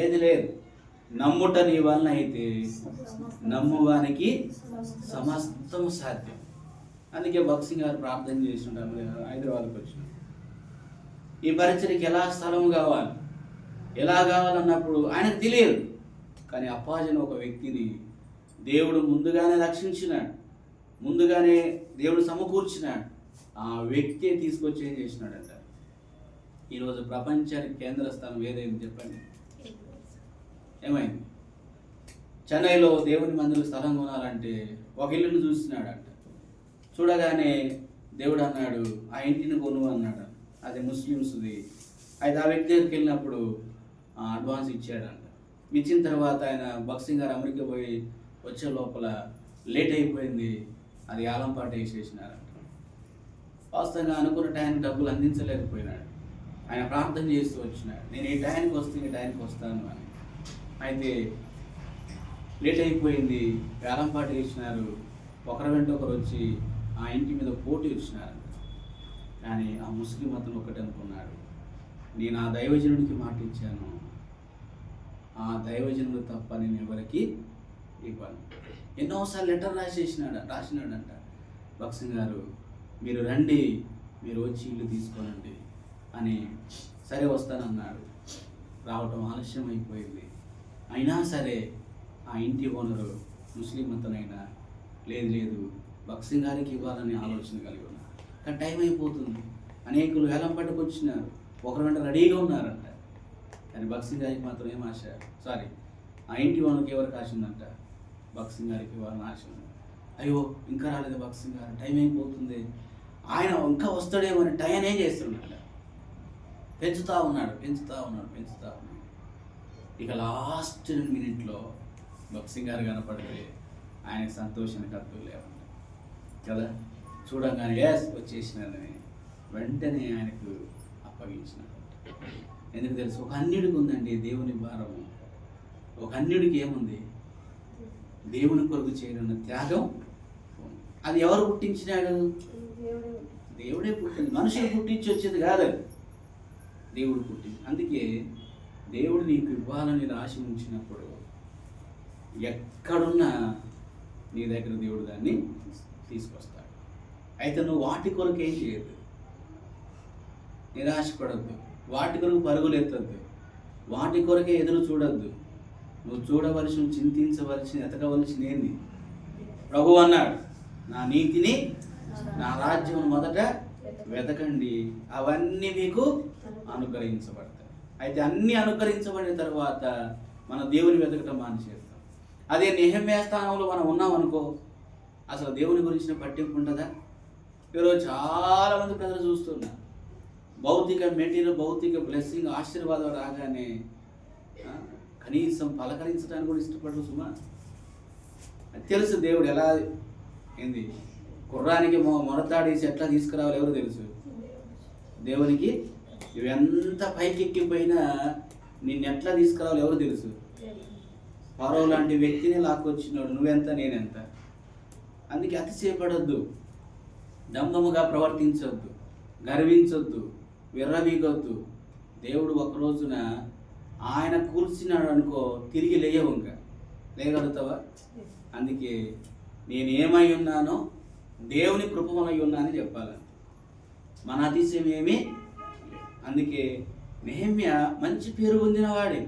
A: ఏది లేదు. నమ్ముట నీ వలన అయితే నమ్మువానికి సమస్తము సాధ్యం. అందుకే భక్సింగ్ గారు ప్రార్థన చేస్తుంటారు. హైదరాబాద్కి వచ్చిన ఈ పరిచయకి ఎలా స్థలం కావాలి, ఎలా కావాలన్నప్పుడు ఆయనకు తెలియదు. కానీ అప్పాజన ఒక వ్యక్తిని దేవుడు ముందుగానే రక్షించినాడు, ముందుగానే దేవుడు సమకూర్చినాడు. ఆ వ్యక్తి తీసుకొచ్చి ఏం చేసినాడంట? ఈరోజు ప్రపంచానికి కేంద్ర స్థానం ఏదైంది చెప్పండి? ఏమైంది? చెన్నైలో దేవుని మందిరం స్థలం కొనాలంటే ఒక ఇల్లును చూస్తున్నాడంట. చూడగానే దేవుడు అన్నాడు, ఆ ఇంటిని కొను అన్నాడు. అది ముస్లిమ్స్ది. అయితే ఆ వ్యక్తి దగ్గరికి వెళ్ళినప్పుడు అడ్వాన్స్ ఇచ్చాడంట. ఇచ్చిన తర్వాత ఆయన భక్సింగ్ గారు అమెరికా పోయి వచ్చే లోపల లేట్ అయిపోయింది. అది ఆలంపాట వేసేసినారంట. వాస్తవంగా అనుకున్న టైంకి డబ్బులు అందించలేకపోయినాడు. ఆయన ప్రార్థన చేస్తూ వచ్చినాడు, నేను ఈ టైంకి వస్తే ఈ టైంకి వస్తాను అని. అయితే లేట్ అయిపోయింది, వేలంపాట వేసినారు. ఒకరి వెంట ఒకరు వచ్చి ఆ ఇంటి మీద పోటీ వచ్చినారు. కానీ ఆ ముస్లిం అతను ఒకటి అనుకున్నాడు, నేను ఆ దైవజనుడికి మాట ఇచ్చాను, ఆ దైవజనుడు తప్ప నేను ఎవరికి ఇవ్వను. ఎన్నోసార్లు లెటర్ రాసినాడంట. భక్సింగ్ గారు మీరు రండి, మీరు వచ్చి ఇల్లు తీసుకోనండి అని. సరే వస్తానన్నాడు. రావటం ఆలస్యం అయిపోయింది. అయినా సరే ఆ ఇంటి ఓనరు ముస్లిం అతనైనా లేదు భక్సింగ్ గారికి ఇవ్వాలని ఆలోచన కలిగి ఉన్నారు. కానీ టైం అయిపోతుంది. అనేకులు వేలం పట్టుకు వచ్చినారు, ఒకరి వెంట రెడీగా ఉన్నారంట. కానీ భక్సింగ్ గారికి మాత్రం ఏం ఆశ? ఆ ఇంటి ఓనర్కి ఎవరికి ఆశ ఉందంట? భక్సింగ్ గారికి ఇవ్వాలని ఆశ ఉంది. అయ్యో ఇంకా రాలేదు భక్సింగ్ గారు, టైం అయిపోతుంది, ఆయన ఇంకా వస్తాడేమో అని టైం ఏం చేస్తున్నాడు? పెంచుతా ఉన్నాడు. ఇక లాస్ట్ మినిట్లో భక్సింగ్ గారు కనపడితే ఆయన సంతోషానికి అర్థం లేవండి కదా. చూడంగానే వచ్చేసినారని వెంటనే ఆయనకు అప్పగించినాడు. ఎందుకు తెలుసు? ఒక అన్యుడికి ఉందండి దేవుని భారము. ఒక అన్యుడికి ఏముంది? దేవుని కొరకు చేయనున్న త్యాగం. అది ఎవరు పుట్టించినాడు? దేవుడే పుట్టింది. మనుషులు పుట్టించి వచ్చేది కాదు, దేవుడు పుట్టింది. అందుకే దేవుడు నీకు ఇవ్వాలని రాసి ఉంచినప్పుడు ఎక్కడున్నా నీ దగ్గర దేవుడు దాన్ని తీసుకొస్తాడు. అయితే నువ్వు వాటి కొరకు ఏం చేయొద్దు, నిరాశపడద్దు, వాటి కొరకు పరుగులు ఎత్తద్దు, వాటి కొరకే ఎదురు చూడద్దు. నువ్వు చూడవలసిన, చింతించవలసిన, ఎతకవలసిన ఏంది? ప్రభు అన్నాడు, నా నీతిని, నా రాజ్యం మొదట వెతకండి, అవన్నీ మీకు అనుగ్రహించబడతాయి. అయితే అన్నీ అనుగ్రహించబడిన తర్వాత మన దేవుని వెతకటం మానేసేస్తాం. అదే నెహెమ్యా స్థానంలో మనం ఉన్నాం అనుకో, అసలు దేవుని గురించిన పట్టింపు ఉంటుందా? ఈరోజు చాలామంది ప్రజలు చూస్తున్నారు, భౌతిక మెటీరియల్, భౌతిక బ్లెస్సింగ్, ఆశీర్వాదం రాగానే కనీసం పలకరించడానికి కూడా ఇష్టపడరు సుమా. తెలుసు దేవుడు ఎలా ఏంది, గుర్రానికి మొరతాడేసి ఎట్లా తీసుకురావాలి ఎవరు తెలుసు? దేవునికి ఎంత పైకెక్కిపోయినా నిన్ను ఎట్లా తీసుకురావాలి ఎవరు తెలుసు? ఫరో లాంటి వ్యక్తిని లాక్కొచ్చినాడు, నువ్వెంత నేనెంత. అందుకే అతిశయపడొద్దు, డంబముగా ప్రవర్తించొద్దు, గర్వించొద్దు, విర్రవీగొద్దు. దేవుడు ఒక రోజున ఆయన కూల్చినాడు అనుకో, తిరిగి లేయవు, ఇంకా లేయగలుగుతావా? అందుకే నేను ఏమై ఉన్నానో దేవుని కృపమై ఉన్నానని చెప్పాలి. మన అతిశయం ఏమీ. అందుకే నెహెమ్యా మంచి పేరు పొందినవాడే,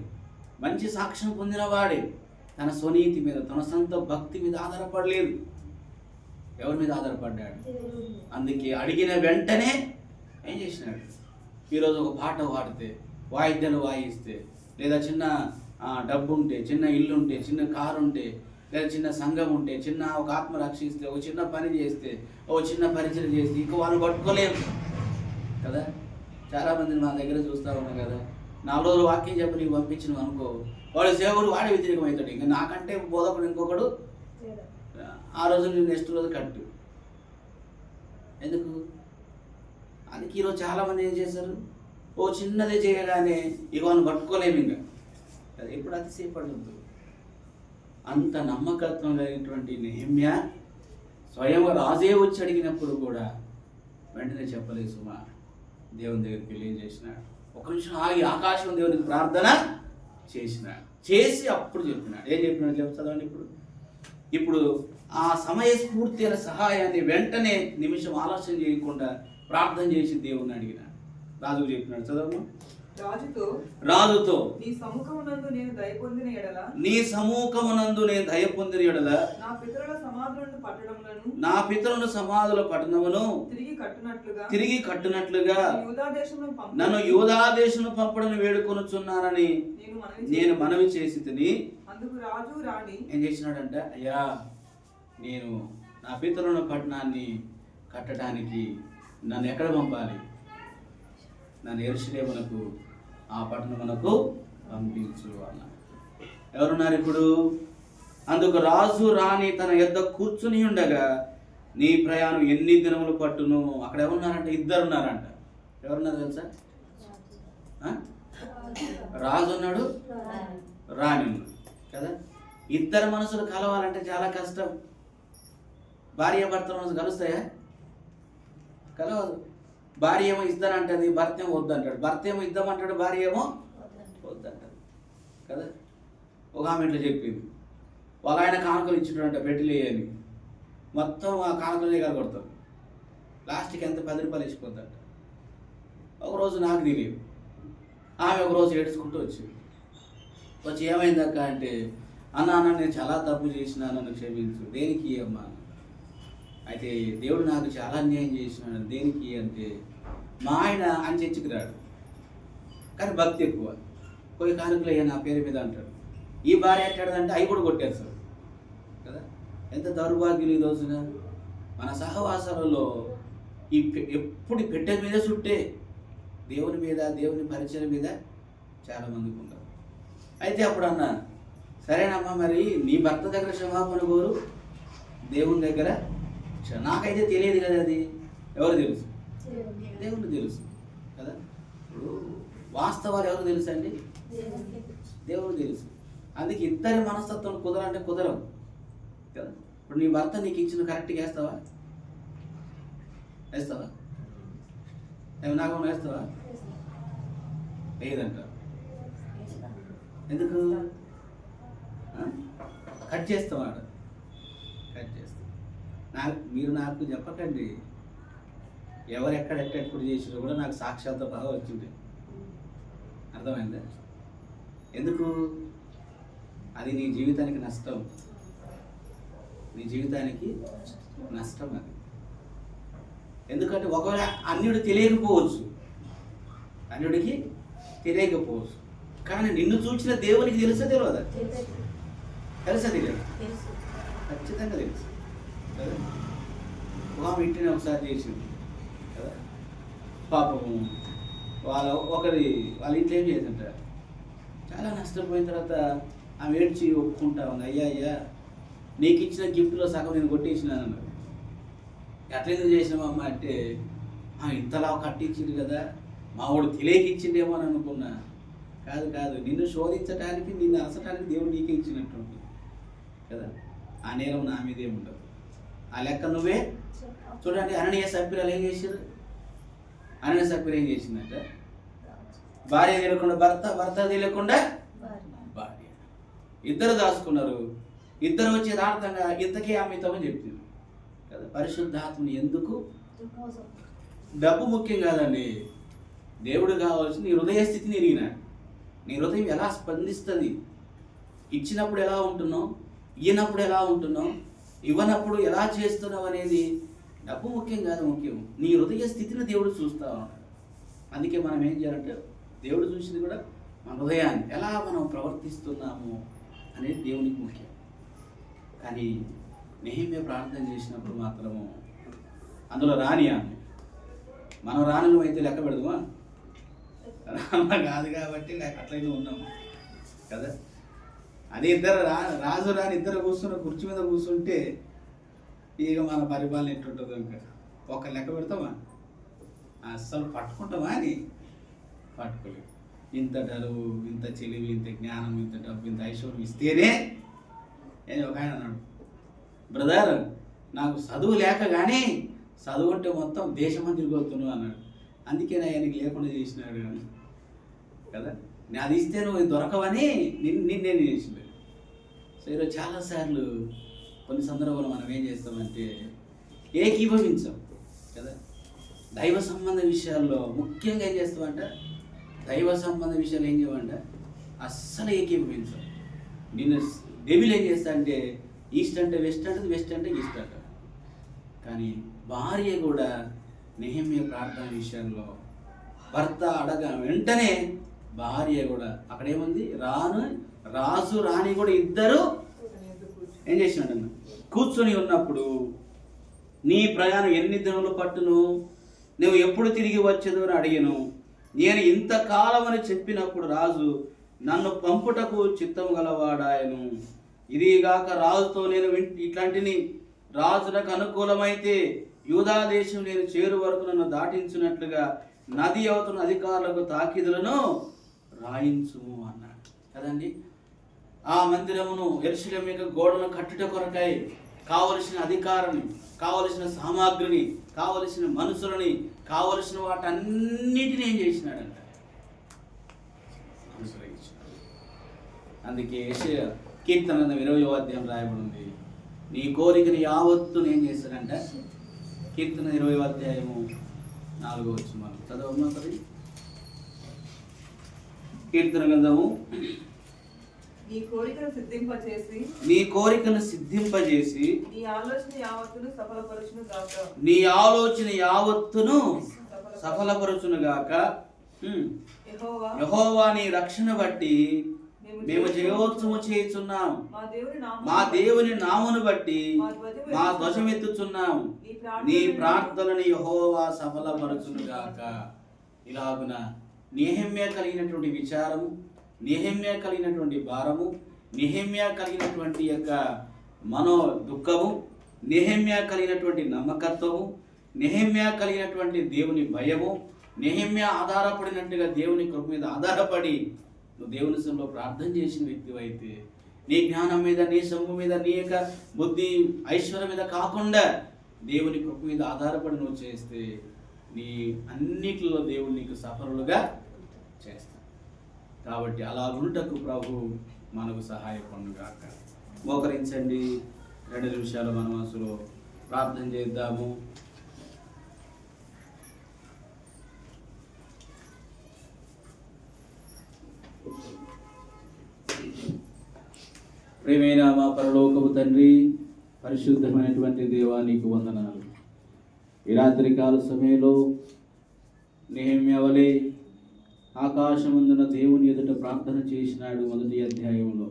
A: మంచి సాక్ష్యం పొందినవాడే. తన స్వనీతి మీద, తన సొంత భక్తి మీద ఆధారపడలేదు. ఎవరి మీద ఆధారపడ్డాడు? అందుకే అడిగిన వెంటనే ఏం చేసినాడు? ఈరోజు ఒక పాట పాడితే, వాయిద్యాలు వాయిస్తే, లేదా చిన్న డబ్బు ఉంటే, చిన్న ఇల్లు ఉంటే, చిన్న కారు ఉంటే, లేదా చిన్న సంఘం ఉంటే, చిన్న ఒక ఆత్మ రక్షిస్తే, ఒక చిన్న పని చేస్తే, ఒక చిన్న పరిచయం చేస్తే, ఇంక వాళ్ళు పట్టుకోలేరు కదా. చాలామందిని మా దగ్గర చూస్తూ ఉన్నాం కదా. 4 రోజులు వాక్యం చెప్పి నీకు పంపించినవి అనుకో, వాడు సేవకుడు వాడే వ్యతిరేకమవుతాడు. ఇంకా నాకంటే బోధకుడు ఇంకొకడు ఆ రోజు నెక్స్ట్ రోజు కట్టు. ఎందుకు? అందుకే ఈరోజు చాలామంది ఏం చేశారు, ఓ చిన్నదే చేయగానే ఇక మనం పట్టుకోలేము. ఇంకా అది ఎప్పుడు అతిశయపడుతుంది. అంత నమ్మకత్వం కలిగినటువంటి నెహెమ్యా స్వయం రాజే వచ్చి అడిగినప్పుడు కూడా వెంటనే చెప్పలేదు సుమా. దేవుని దగ్గరికి వెళ్ళి ఏం చేసినాడు, ఒక నిమిషం ఆగి ఆకాశం దేవునికి ప్రార్థన చేసినాడు. చేసి అప్పుడు చెప్పినాడు. ఏం చెప్పినాడు చెప్తాదండి. ఇప్పుడు ఆ సమయస్ఫూర్తి అయిన సహాయాన్ని వెంటనే నిమిషం ఆలోచన చేయకుండా ప్రార్థన చేసి దేవుణ్ణి అడిగినాడు. రాజుకు చెప్పినాడు, చదవము. రాజుతో నీ సముఖమునందు నేను దయ పొందిన ఎడల నా పితరుల సమాధుల పట్టణమును తిరిగి కట్టునట్లుగా నన్ను యూదా దేశము పంపడని వేడుకొనుచున్నానని నేను మనవి చేసి తిని. ఏం చేసినాడంటే, అయ్యా నేను నా పితరుల పట్టణాన్ని కట్టడానికి నన్ను ఎక్కడ పంపాలి? నన్ను యెరూషలేమునకు, ఆ పట్టణమునకు పంపించు అన్నాడు. ఎవరున్నారు ఇప్పుడు? అందుకు రాజు రాణి తన యొద్ద కూర్చుని ఉండగా నీ ప్రయాణం ఎన్ని దినములు పట్టును? అక్కడ ఎవరున్నారంట? ఇద్దరు ఉన్నారంట. ఎవరున్నారు తెలుసా? రాజు ఉన్నాడు, రాణి ఉన్నాడు కదా. ఇద్దరు మనసులు కలవాలంటే చాలా కష్టం. భార్య భర్త మనసు కలుస్తాయా? కలవదు. భార్య ఏమో ఇస్తానంటది, భర్త ఏమో వద్దంటాడు. భర్త ఏమో ఇద్దామంటాడు, భార్య ఏమో వద్దంటాడు కదా. ఒక ఆమె ఇట్లా చెప్పింది, వాళ్ళ ఆయన కానుకలు ఇచ్చినాడంట పెట్టిలే అని. మొత్తం ఆ కానుకలనే కలగొడతాం. లాస్ట్కి ఎంత 10 రూపాయలు ఇచ్చిపోద్దంట. ఒకరోజు నాకు తెలియదు, ఆమె ఒకరోజు ఏడ్చుకుంటూ వచ్చి ఏమైందక్క అంటే, అన్న నేను చాలా తప్పు చేసినా, నన్ను క్షమించు. దేనికి అమ్మా? అయితే దేవుడు నాకు చాలా అన్యాయం చేసినాడు. దేనికి అంటే, మా ఆయన అంచెచ్చుకు రాడు కానీ భక్తి ఎక్కువ. పోయి కానుకలు అయ్యా నా పేరు మీద అంటాడు. ఈ భార్య ఎట్టాడంటే అవి కూడా కొట్టేస్తారు కదా. ఎంత దౌర్భాగ్యులు ఈ రోజున. మన సహవాసాలలో ఎప్పుడు పెట్టె మీద చుట్టే దేవుని మీద, దేవుని పరిచయం మీద చాలామందికి ఉంటారు. అయితే అప్పుడు అన్న, సరేనమ్మా, మరి నీ భర్త దగ్గర క్షమాపణ కోరు, దేవుని దగ్గర. నాకైతే తెలియదు కదా, అది ఎవరు తెలుసు? దేవునికి తెలుసు కదా. ఇప్పుడు వాస్తవాలు ఎవరు తెలుసు అండి? దేవుడు తెలుసు. అందుకే ఇద్దరి మనస్తత్వం కుదరంటే కుదరం కదా. ఇప్పుడు నీ భర్త నీకు ఇచ్చిన కరెక్ట్గా వేస్తావా? నాకు వేస్తావా? వేయదంట. ఎందుకు? కట్ చేస్తావాడు. కట్ చేస్తా. మీరు నాకు చెప్పకండి, ఎవరు ఎప్పుడు చేసినా కూడా నాకు సాక్షాత్తు బాగా వచ్చింది. అర్థమైందా? ఎందుకు? అది నీ జీవితానికి నష్టం. నీ జీవితానికి నష్టం అది. ఎందుకంటే ఒకవేళ అన్యుడికి తెలియకపోవచ్చు, కానీ నిన్ను చూసిన దేవునికి తెలుసా తెలియదా? తెలియదు? ఖచ్చితంగా తెలుసు కదా. ఆమె ఇంటిని ఒకసారి చేసింది కదా. పాపము వాళ్ళ ఇంట్లో ఏం చేసింటారు, చాలా నష్టపోయిన తర్వాత ఆమె ఏడ్చి ఒప్పుకుంటా ఉంది, అయ్యా నీకు ఇచ్చిన గిఫ్ట్లో సగం నేను కొట్టేసినాను అన్నాడు. ఎట్లెందుకు చేసినామమ్మ అంటే, ఇంతలా కట్టించింది కదా, మా వాడు తెలియక ఇచ్చిండేమో అని అనుకున్నా. కాదు, నిన్ను శోధించడానికి, నిన్ను అలసటానికి దేవుడు నీకే ఇచ్చినట్టుంది కదా. ఆ నేరం నా మీదే ఉండదు. ఆ లెక్క నువ్వే చూడండి. అననీయ సభ్యులు ఏం చేశారు? అననీయ సభ్యులు ఏం చేసిందంటే, భార్య తెలియకుండా భర్త, భర్త తెలియకుండా భార్య, ఇద్దరు దాచుకున్నారు. ఇద్దరు వచ్చి యథార్థంగా ఇంతకే అమితమని చెప్తుంది కదా. పరిశుద్ధాత్మని ఎందుకు? డబ్బు ముఖ్యం కాదండి. దేవుడు కావాల్సింది నీ హృదయ స్థితిని ఎరిగినాడు. నీ హృదయం ఎలా స్పందిస్తుంది, ఇచ్చినప్పుడు ఎలా ఉంటున్నావు, ఇయ్యనప్పుడు ఎలా ఉంటున్నావు, ఇవ్వనప్పుడు ఎలా చేస్తున్నావు అనేది డబ్బు ముఖ్యం కాదు. ముఖ్యం నీ హృదయ స్థితిని దేవుడు చూస్తూ ఉన్నాడు. అందుకే మనం ఏం చేయాలంటే, దేవుడు చూసింది కూడా మన హృదయాన్ని ఎలా మనం ప్రవర్తిస్తున్నాము అనేది దేవునికి ముఖ్యం. కానీ నెహెమ్యా ప్రార్థన చేసినప్పుడు మాత్రము అందులో రాని ఆమె. మనం రాను అయితే లెక్క పెడదామా? కాదు కాబట్టి అట్లయినా ఉన్నాము కదా.
B: అదే ఇద్దరు రాజు రాని ఇద్దరు కూర్చున్న కుర్చీ మీద కూర్చుంటే ఇక మన పరిపాలన ఎట్టుంటుందో ఇంకా ఒక లెక్క పెడతామా, అస్సలు పట్టుకుంటామా అని పట్టుకోలేదు. ఇంత డరువు, ఇంత చెలివి, ఇంత జ్ఞానం, ఇంత డబ్బు, ఇంత ఐశ్వర్యం ఇస్తేనే ఒక ఆయన అన్నాడు, బ్రదర్ నాకు చదువు లేక కానీ చదువు ఉంటే మొత్తం దేశమంతా తిరిగొస్తున్నావు అన్నాడు. అందుకే నా ఆయనకి లేకుండా చేసినాడు కదా, నేను అది ఇస్తే నువ్వు దొరకవని నేను చేసినాడు. సో ఈరోజు చాలాసార్లు కొన్ని సందర్భాలు మనం ఏం చేస్తామంటే ఏకీభవించాం కదా. దైవ సంబంధ విషయాల్లో ముఖ్యంగా ఏం చేస్తామంటే దైవ సంబంధ విషయాలు ఏం చేయమంటే అస్సలు ఏకీభవించాం. నిన్ను డెవిల్ ఏం చేస్తా అంటే ఈస్ట్ అంటే వెస్ట్ అంటది, వెస్ట్ అంటే ఈస్ట్ అంట. కానీ భార్య కూడా నెహెమ్యా ప్రార్థన విషయంలో భర్త అడగ వెంటనే భార్య కూడా అక్కడేముంది, రాజు రాణి కూడా ఇద్దరు ఏం చేసినట్టు కూర్చొని ఉన్నప్పుడు నీ ప్రయాణం ఎన్ని దినములు పట్టును, నువ్వు ఎప్పుడు తిరిగి వచ్చేదో అని అడిగాను. నేను ఇంతకాలం అని చెప్పినప్పుడు రాజు నన్ను పంపుటకు చిత్తము గలవాడాయను. ఇదిగాక రాజుతో నేను ఇట్లాంటిని రాజులకు అనుకూలమైతే యూదా దేశం నేను చేరు వరకు నన్ను దాటించినట్లుగా నది అవతల అధికారులకు తాకీదులను రాయించుము అన్నాడు కదండి. ఆ మందిరమును యెరూషలేము యొక్క గోడను కట్టుట కొరకై కావలసిన అధికారాన్ని, కావలసిన సామాగ్రిని, కావలసిన మనుషులని, కావలసిన వాటన్నిటిని ఏం చేసినాడంట అనుసరించాడు. అందుకే యెషయా కీర్తన 20వ అధ్యాయం రాయబడి ఉంది, నీ కోరికని యావత్తు ఏం చేశాడంట. కీర్తన 20వ అధ్యాయము 4వ వచనం మనం చదవమ్మా. సరే, కీర్తన గ్రంథము
C: నీ కోరికను
B: సిద్ధింపజేసి
C: నీ ఆలోచన
B: యావత్తును సఫలపరచును గాక. యెహోవా నీ రక్షణ బట్టి మేము జయోత్సవం చేయుచున్నాం, మా దేవుని నామమును బట్టి మా ధ్వజమెత్తుచున్నాం, నీ ప్రార్థనని యెహోవా సఫలపరచును గాక. ఇలాగున నెహెమ్యా కలిగినటువంటి విచారము, నెహెమ్యా కలిగినటువంటి భారము, నెహెమ్యా కలిగినటువంటి యొక్క మనో దుఃఖము, నెహెమ్యా కలిగినటువంటి నమ్మకత్వము, నెహెమ్యా కలిగినటువంటి దేవుని భయము, నెహెమ్యా ఆధారపడినట్టుగా దేవుని కృప మీద ఆధారపడి నువ్వు దేవుని సన్నిధిలో ప్రార్థన చేసిన వ్యక్తి అయితే నీ జ్ఞానం మీద, నీ సొమ్ము మీద, నీ యొక్క బుద్ధి ఐశ్వర్యం మీద కాకుండా దేవుని కృప మీద ఆధారపడి నువ్వు చేస్తే నీ అన్నిటిలో దేవుడు నీకు సఫలులుగా చేస్తాడు. కాబట్టి అలా ఉంటకు ప్రభు మనకు సహాయపడుగాక. మోకరించండి, 2 నిమిషాలు మన మనసులో ప్రార్థన చేద్దాము. ప్రియమైన మా పరలోకపు తండ్రి, పరిశుద్ధమైనటువంటి దేవా నీకు వందనాలు. ఈ రాత్రి కాల సమయంలో నెహెమ్యా వలె ఆకాశమందున దేవుని ఎదుట ప్రార్థన చేసినాడు. 1వ అధ్యాయంలో,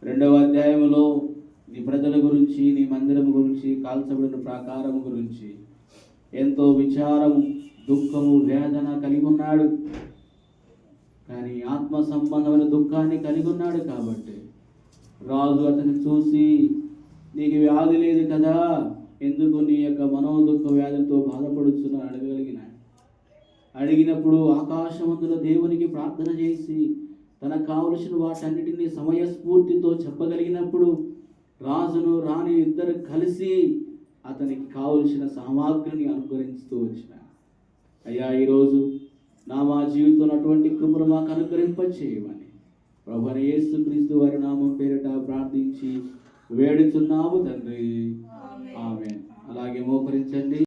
B: 2వ అధ్యాయంలో నీ ప్రజల గురించి, నీ మందిరం గురించి, కాల్చబడిన ప్రాకారం గురించి ఎంతో విచారము, దుఃఖము, వేదన కలిగి ఉన్నాడు. కానీ ఆత్మ సంబంధమైన దుఃఖాన్ని కలిగి ఉన్నాడు. కాబట్టి రాజు అతన్ని చూసి నీకు వ్యాధి లేదు కదా, ఎందుకు నీ యొక్క మనోదుఃఖ వ్యాధితో బాధపడుతున్నా అడిగినప్పుడు ఆకాశమందుల దేవునికి ప్రార్థన చేసి తనకు కావలసిన వాటన్నిటినీ సమయస్ఫూర్తితో చెప్పగలిగినప్పుడు రాజును రాణి ఇద్దరు కలిసి అతనికి కావలసిన సామాగ్రిని అనుగ్రహిస్తూ వచ్చిన. అయ్యా, ఈరోజు మా జీవితంలో అటువంటి కృపను మాకు అనుగ్రహింపచేయమని ప్రభువైన యేసుక్రీస్తు వారి నామం పేరిట ప్రార్థించి వేడుచున్నాము తండ్రి. ఆమేన్. అలాగే మోకరించండి.